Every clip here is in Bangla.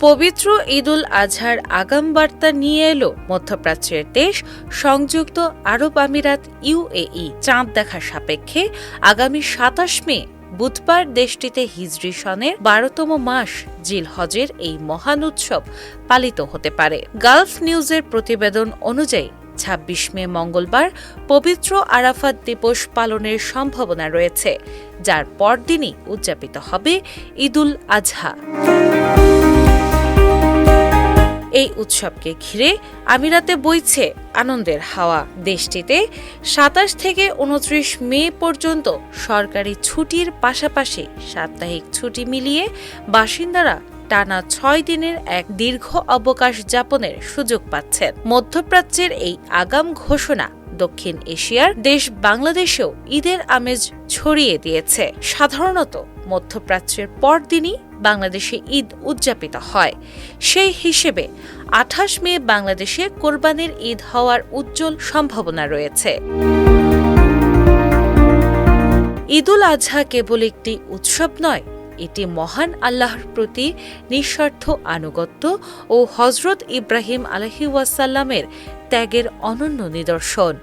পবিত্র ঈদুল আজহার আগাম বার্তা নিয়ে এলো মধ্যপ্রাচ্যের দেশ সংযুক্ত আরব আমিরাত UAE। চাঁদ দেখা সাপেক্ষে আগামী ২৭ মে বুধবার দেশটিতে হিজরি সনের ১২তম মাস জিলহজের এই মহান উৎসব পালিত হতে পারে। গালফ নিউজের প্রতিবেদন অনুযায়ী ২৬ মে মঙ্গলবার পবিত্র আরাফাত দিবস পালনের সম্ভাবনা রয়েছে, যার পরদিনই উদযাপিত হবে ঈদুল আজহা। এই উৎসবকে ঘিরে আমিরাতে বইছে আনন্দের হাওয়া। দেশটিতে ২৭ থেকে ২৯ মে পর্যন্ত সরকারি ছুটির পাশাপাশি সাপ্তাহিক ছুটি মিলিয়ে বাসিন্দারা টানা ৬ দিনের এক দীর্ঘ অবকাশ যাপনের সুযোগ পাচ্ছেন। মধ্যপ্রাচ্যের এই আগাম ঘোষণা দক্ষিণ এশিয়ার দেশ বাংলাদেশেও ঈদের আমেজ ছড়িয়ে দিয়েছে। সাধারণত মধ্যপ্রাচ্যের পরদিনই বাংলাদেশে ঈদ উদযাপিত হয়। সেই হিসেবে ২৮ মে বাংলাদেশে কোরবানির ঈদ হওয়ার উজ্জ্বল সম্ভাবনা রয়েছে। ঈদুল আজহা কেবল একটি উৎসব নয়, এটি মহান আল্লাহর প্রতি নিঃস্বার্থ আনুগত্য ও হযরত ইব্রাহিম আলাইহিওয়াসাল্লামের ত্যাগের অনন্য নিদর্শন।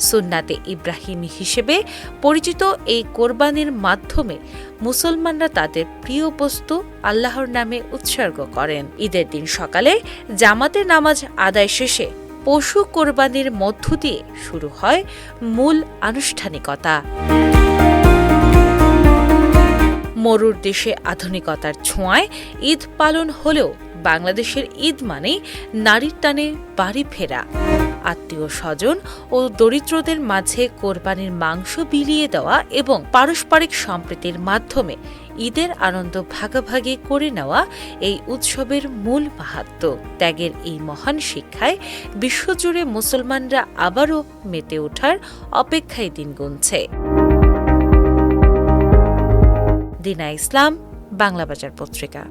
সুন্নাতে ইব্রাহিমী হিসেবে পরিচিত এই কোরবানির মাধ্যমে মুসলমানরা তাদের প্রিয় বস্তু আল্লাহর নামে উৎসর্গ করেন। ঈদের দিন সকালে জামাতে নামাজ আদায় শেষে পশু কোরবানির মধ্য দিয়ে শুরু হয় মূল আনুষ্ঠানিকতা। মরুর দেশে আধুনিকতার ছোঁয়ায় ঈদ পালন হলেও বাংলাদেশের ঈদ মানে নারীর টানে বাড়ি ফেরা, আত্মীয় স্বজন ও দরিদ্রদের মাঝে কোরবানির মাংস বিলিয়ে দেওয়া এবং পারস্পরিক সম্প্রীতির মাধ্যমে ঈদের আনন্দ ভাগাভাগি করে নেওয়া এই উৎসবের মূল মাহাত্ম্য। ত্যাগের এই মহান শিক্ষায় বিশ্বজুড়ে মুসলমানরা আবারও মেতে ওঠার অপেক্ষায় দিন গুনছে। দিনা ইসলাম, বাংলা বাজার পত্রিকা।